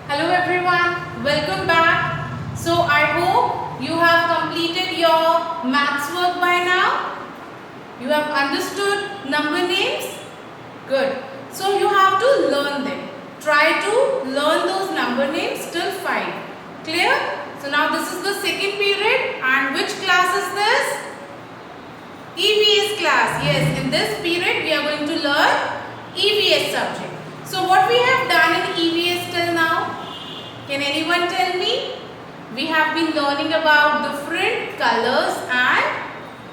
Hello everyone, welcome back. So I hope you have completed your maths work by now. You have understood number names? Good. So you have to learn them. Try to learn those number names till 5. Clear? So now this is the second period, and which class is this? EVS class. Yes, in this period we are going to learn EVS subject. So what we have done in EVS till now? Can anyone tell me? We have been learning about different colors and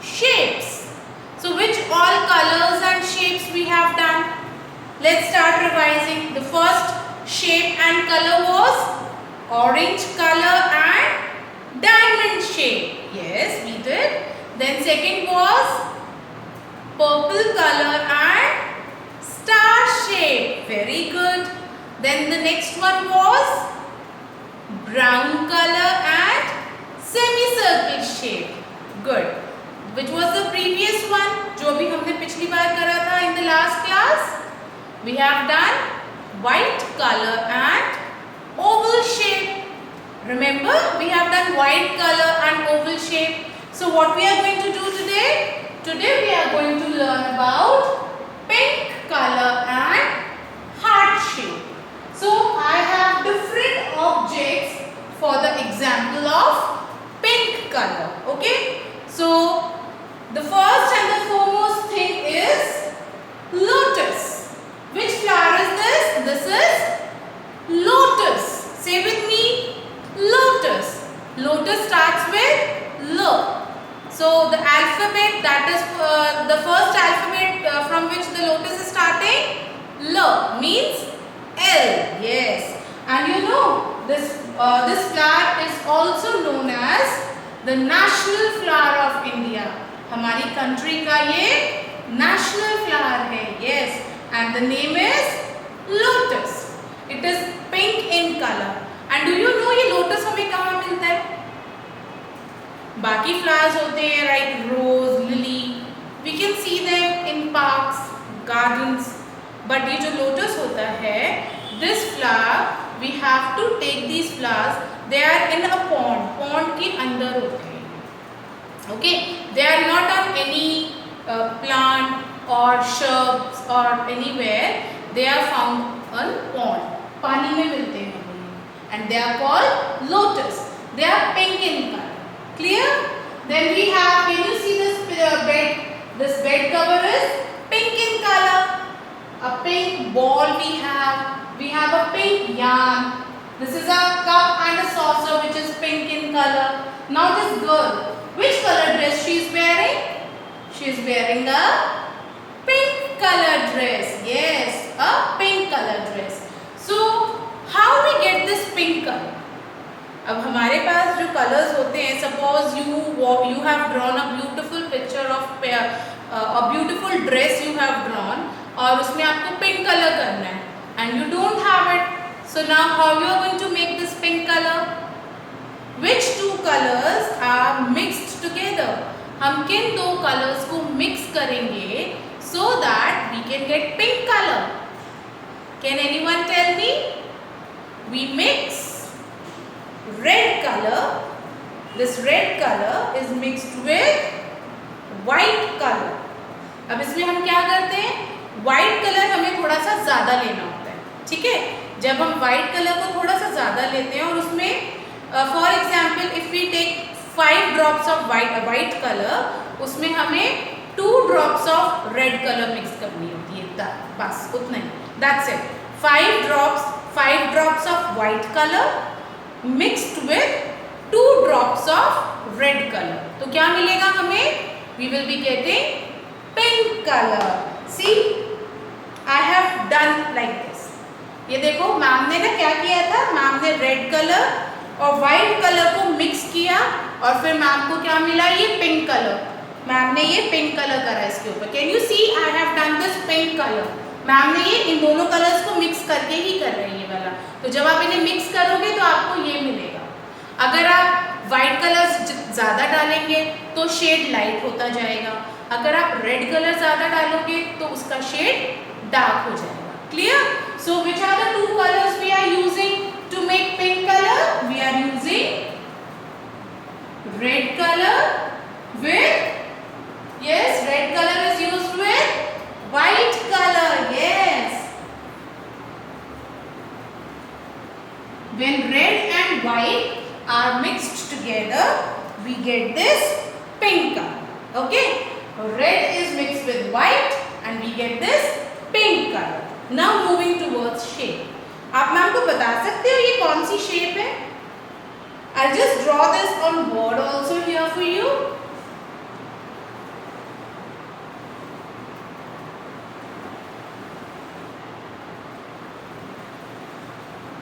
shapes. So which all colors and shapes we have done? Let's start revising. The first shape and color was orange color and diamond shape. Yes, we did. Then second was purple color and star shape. Very good. Then the next one was brown color and semicircle shape. Good. Which was the previous one? जो भी हमने पिछली बार करा था in the last class. We have done white color and oval shape. Remember, we have done white color and oval shape. So what we are going to do today? Today we are going to learn about pink color and heart shape. So I have different objects for the example of pink color. Okay. So the first and the foremost thing is lotus. Which flower is this? This is lotus. Say with me, lotus. Lotus starts with L. So the alphabet, that is the first alphabet from which the lotus is starting, L means L. Yes. And you know this flower is also known as the national flower of India. हमारी country का ये national flower है. Yes. And the name is lotus. It is pink in color. And do you know ये lotus हमें कहाँ मिलता है? बाकी flowers होते हैं like rose, lily. We can see them in parks, gardens. But ये जो lotus होता है, this flower we have to take these flowers. They are in a pond. Pond के अंदर होते हैं. Okay? They are not on any plant or shrubs or anywhere. They are found on pond. पानी में मिलते हैं and they are called lotus. They are pink in color. Clear? Then we have, can you see this bed? This bed cover is pink in color. A pink ball we have. We have a pink yarn. This is a cup and a saucer which is pink in color. Now this girl, which color dress she is wearing? She is wearing a pink color dress. Yes, a pink color dress. So how we get this pink color? अब हमारे पास जो colours होते हैं, suppose you have drawn a beautiful picture of a beautiful dress you have drawn और उसमें आपको pink color करना है and you don't have it. So now how you are going to make this pink color? Which two colors are mixed together? हम किन दो colours को mix करेंगे so that we can get pink color? Can anyone tell me? We mix red color. This red color is mixed with white color. अब इसमें हम क्या करते हैं? White color हमें थोड़ा सा ज़्यादा लेना होता है. ठीक है? जब हम white color को थोड़ा सा ज़्यादा लेते हैं और उसमें for example if we take 5 drops of white color, उसमें हमें 2 drops of red color mix करनी होती है. बस उतना ही. That's it. 5 drops of white color mixed with 2 drops of red color. तो क्या मिलेगा हमें? We will be getting pink color. See, I have done like this. ये देखो मैम ने ना क्या किया था? मैम ने रेड कलर और वाइट कलर को मिक्स किया और फिर मैम को क्या मिला? ये पिंक कलर. मैम ने ये पिंक कलर करा इसके ऊपर. Can you see? I have done this pink color. Ma'am ने ये इन दोनों कलर्स को मिक्स करके ही कर रही है वाला. तो जब आप इन्हें मिक्स करोगे तो आपको ये मिलेगा. अगर आप वाइट कलर्स ज़्यादा डालेंगे तो शेड लाइट होता जाएगा. अगर आप रेड कलर ज़्यादा डालोगे तो उसका शेड डार्क हो जाएगा. Clear? So which are the two colors we are using to make when red and white are mixed together, we get this pink color. Okay, red is mixed with white and we get this pink color. Now moving towards shape. आप ma'am को बता सकते हो ये कौन सी shape है? I'll just draw this on board also here for you.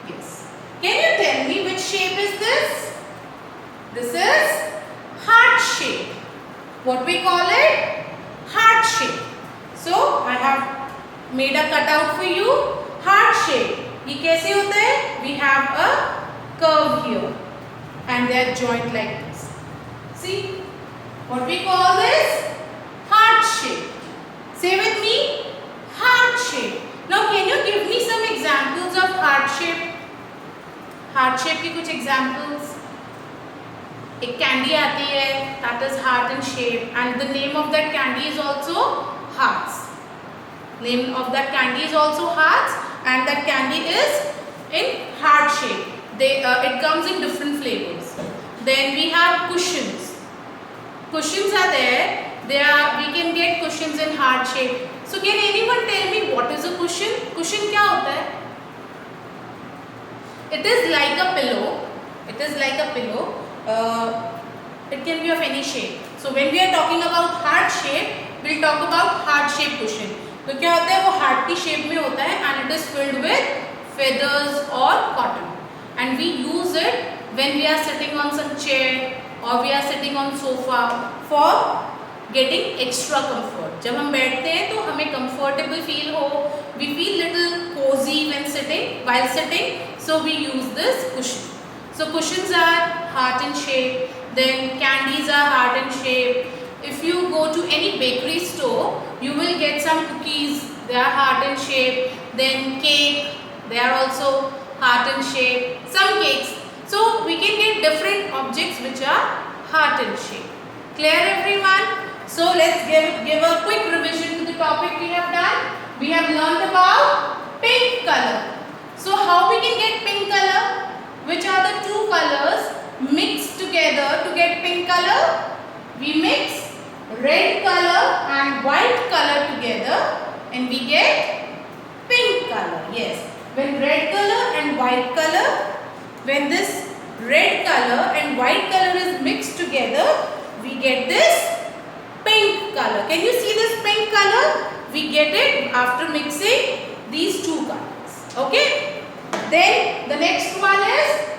Yes. Can you tell me which shape is this? This is heart shape. What we call it? Heart shape. So I have made a cutout for you. Heart shape. ये कैसे होता है? We have a curve here and they are joined like this. See? What we call this? Heart shape. Say with me. Heart shape. Now can you give me some examples of heart shape? Heart shape की कुछ examples. एक candy आती है, that is heart in shape, and the name of that candy is also hearts. Name of that candy is also hearts, and that candy is in heart shape. It comes in different flavors. Then we have cushions. Cushions are there. We can get cushions in heart shape. So can anyone tell me what is a cushion? Cushion क्या होता है? It is like a pillow. It is like a pillow. It can be of any shape. So when we are talking about heart shape, we'll talk about heart shape cushion. तो क्या होता है? वो heart की shape में होता है and it is filled with feathers or cotton. And we use it when we are sitting on some chair or we are sitting on sofa for getting extra comfort. जब हम बैठते हैं तो हमें comfortable feel हो, we feel little cozy while sitting, so we use this cushion. So cushions are heart in shape, then candies are heart in shape. If you go to any bakery store, you will get some cookies, they are heart in shape. Then cake, they are also heart in shape. Some cakes. So we can get different objects which are heart in shape. Clear everyone? So let's give a quick revision to the topic we have done. We have learned about pink color. So how we can get pink color? Which are the two colors mixed together to get pink color? We mix red color and white color together and we get pink color. Yes. When red color and white color, when this red color and white color is mixed together, we get this pink color. Can you see this pink color? We get it after mixing these two colors. Okay. Then the next one is,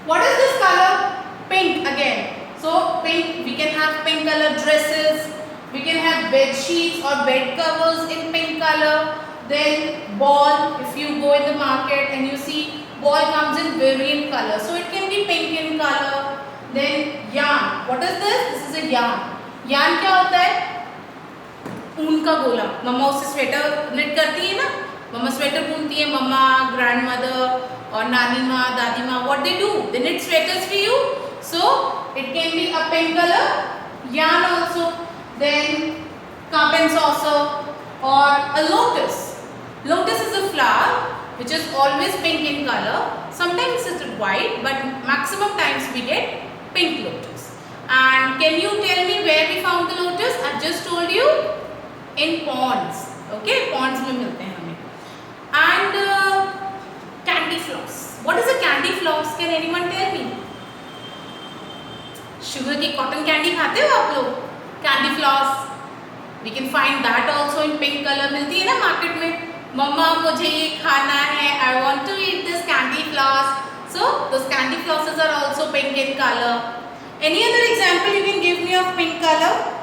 what is this color? Pink again. So pink, we can have pink color dresses, we can have bed sheets or bed covers in pink color. Then ball, if you go in the market and you see ball comes in variant color, so it can be pink in color. Then yarn, what is this? This is a yarn. Yarn क्या होता है? ऊन का गोला. मम्मा उससे sweater knit करती है ना? मम्मा स्वेटर बुनती है, मम्मा, grandmother और नानी माँ, दादी माँ, what they do? They knit sweaters for you. So it can be a pink color yarn also. Then cup and saucer or a lotus. Lotus is a flower which is always pink in color. Sometimes it's white, but maximum times we get pink lotus. And can you tell me where we found the lotus? I've just told you, in ponds. Okay, ponds में मिलते हैं हमें. And candy floss. What is a candy floss? Can anyone tell me? Sugar की cotton candy खाते हो आप लोग? Candy floss. We can find that also in pink color. मिलती है ना market में? मम्मा मुझे ये खाना है. I want to eat this candy floss. So those candy flosses are also pink in color. Any other example you can give me of pink color?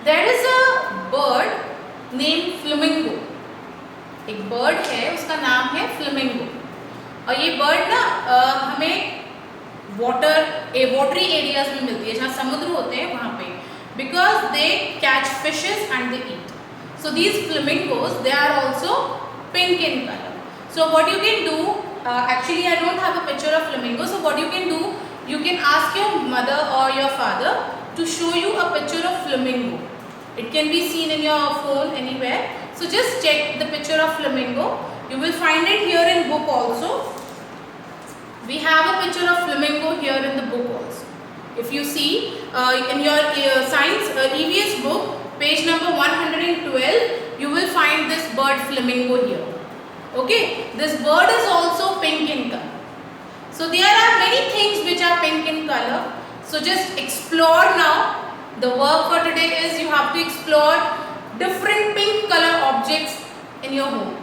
There is a bird named flamingo. एक bird है, उसका नाम है flamingo. और ये bird ना हमें watery areas में मिलती है, जहाँ समुद्र होते हैं वहाँ पे. Because they catch fishes and they eat. So these flamingos, they are also pink in color. So what you can do, actually I don't have a picture of flamingo. So what you can do, you can ask your mother or your father to show you a picture of flamingo. It can be seen in your phone anywhere. So just check the picture of flamingo You will find it here in book also. We have a picture of flamingo here in the book also. If you see in your science EVS book, page number 112, you will find this bird flamingo here. Okay, this bird is also pink in color. So there are many things which are pink in color. So just explore now. The work for today is you have to explore different pink color objects in your home.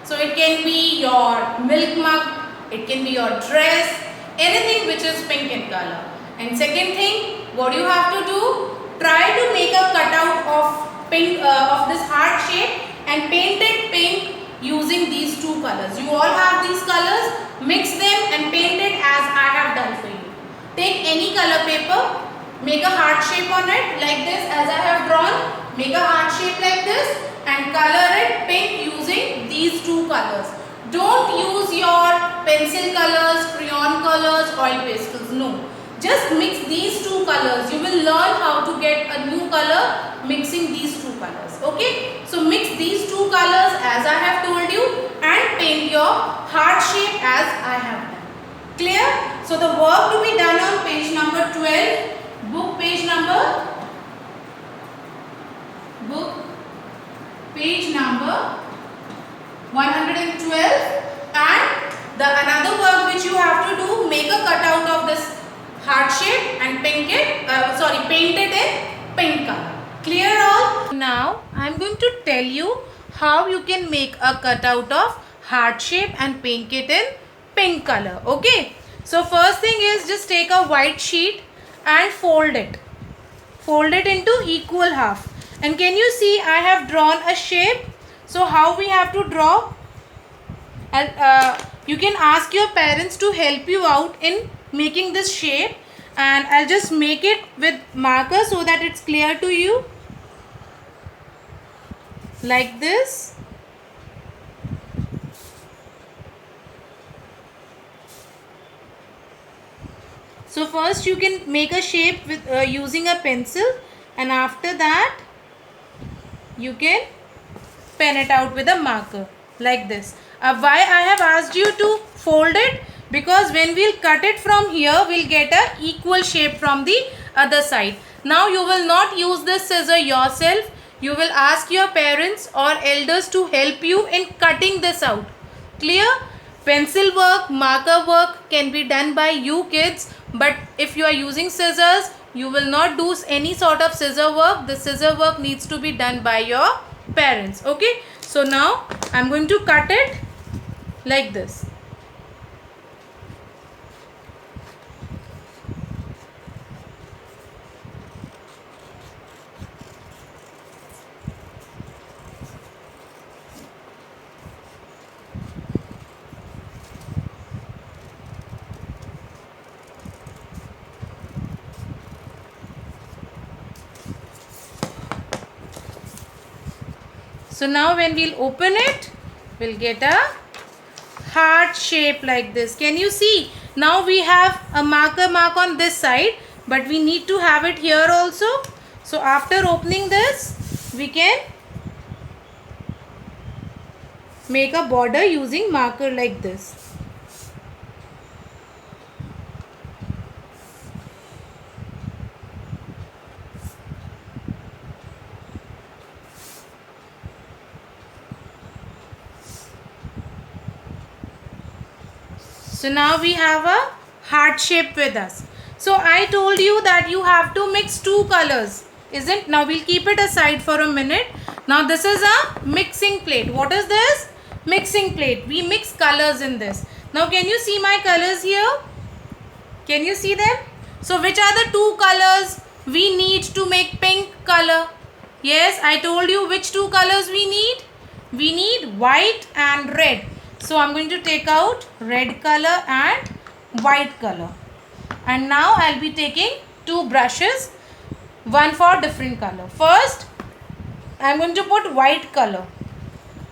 So it can be your milk mug, it can be your dress, anything which is pink in color. And second thing, what you have to do, try to make a cutout of pink of this heart shape and paint it pink using these two colors. You all have these colors, mix them and paint it as I have done for you. Take any color paper, make a heart shape on it like this as I have drawn, make a heart shape like this and color it pink using these two colors. Don't use your pencil colors, crayon colors, oil pastels, no. Just mix these two colors. You will learn how to get a new color mixing these two colors. Okay. So mix these two colors as I have told you and paint your heart shape as I have done. Clear? So the work to be done on page number 12, book page number 112, and the another work which you have to do, make a cutout of this heart shape and paint it in pink color. Clear all? Now I am going to tell you how you can make a cutout of heart shape and paint it in pink color. Okay. So first thing is just take a white sheet and fold it. Fold it into equal half. And can you see I have drawn a shape? So how we have to draw? You can ask your parents to help you out in making this shape, and I'll just make it with marker so that it's clear to you. Like this. So first you can make a shape with using a pencil, and after that you can pen it out with a marker like this. Why I have asked you to fold it? Because when we'll cut it from here, we'll get a equal shape from the other side. Now you will not use this scissor yourself. You will ask your parents or elders to help you in cutting this out. Clear? Pencil work, marker work can be done by you kids, but if you are using scissors, you will not do any sort of scissor work. The scissor work needs to be done by your parents. Okay? So now I am going to cut it like this. So now when we'll open it, we'll get a heart shape like this. Can you see? Now we have a mark on this side, but we need to have it here also. So after opening this, we can make a border using marker like this. So now we have a heart shape with us. So I told you that you have to mix two colors, isn't? Now we'll keep it aside for a minute. Now this is a mixing plate. What is this? Mixing plate. We mix colors in this. Now can you see my colors here? Can you see them? So which are the two colors we need to make pink color? Yes, I told you which two colors we need. We need white and red. So I'm going to take out red color and white color. And now I'll be taking two brushes, one for different color. First, I'm going to put white color.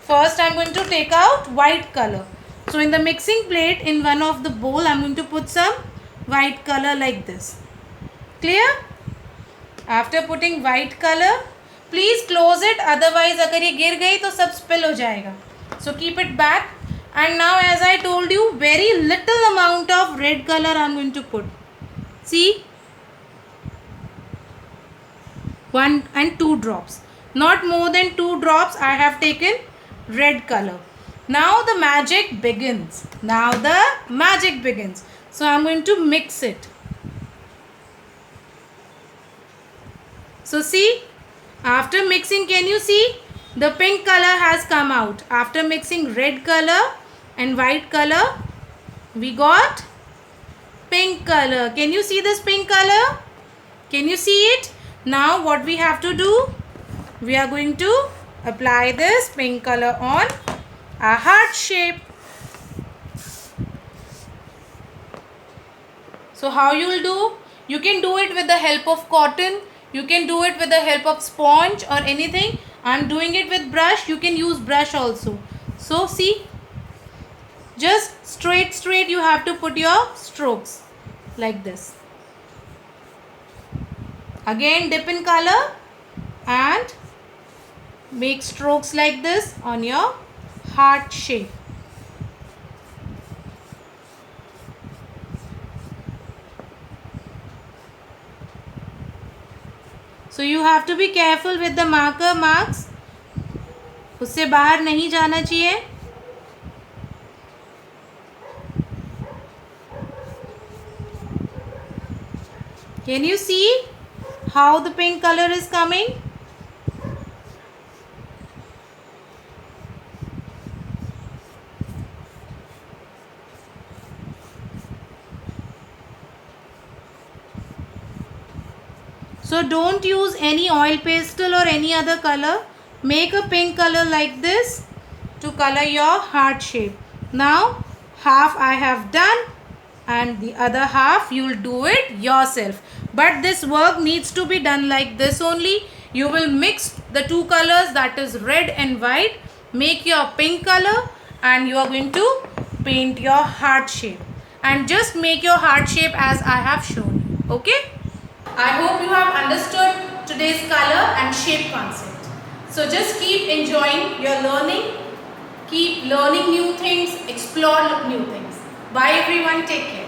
First, I'm going to take out white color. So in the mixing plate, in one of the bowl, I'm going to put some white color like this. Clear? After putting white color, please close it. Otherwise, अगर ये गिर गई तो सब spill हो जाएगा. So keep it back. And now, as I told you, very little amount of red color I am going to put. See, 1 and 2 drops, not more than 2 drops I have taken red color. Now the magic begins. So I am going to mix it. So see, after mixing, can you see the pink color has come out. After mixing red color and white color, we got pink color. Can you see this pink color? Can you see it? Now what we have to do? We are going to apply this pink color on a heart shape. So how you will do? You can do it with the help of cotton. You can do it with the help of sponge or anything. I am doing it with brush. You can use brush also. So see, just straight you have to put your strokes like this. Again dip in color and make strokes like this on your heart shape. So you have to be careful with the marks. उससे बाहर नहीं जाना चाहिए. Can you see how the pink color is coming? So don't use any oil pastel or any other color. Make a pink color like this to color your heart shape. Now half I have done and the other half you will do it yourself. But this work needs to be done like this only. You will mix the two colors, that is red and white. Make your pink color and you are going to paint your heart shape. And just make your heart shape as I have shown you. Okay? I hope you have understood today's color and shape concept. So just keep enjoying your learning. Keep learning new things. Explore new things. Bye everyone. Take care.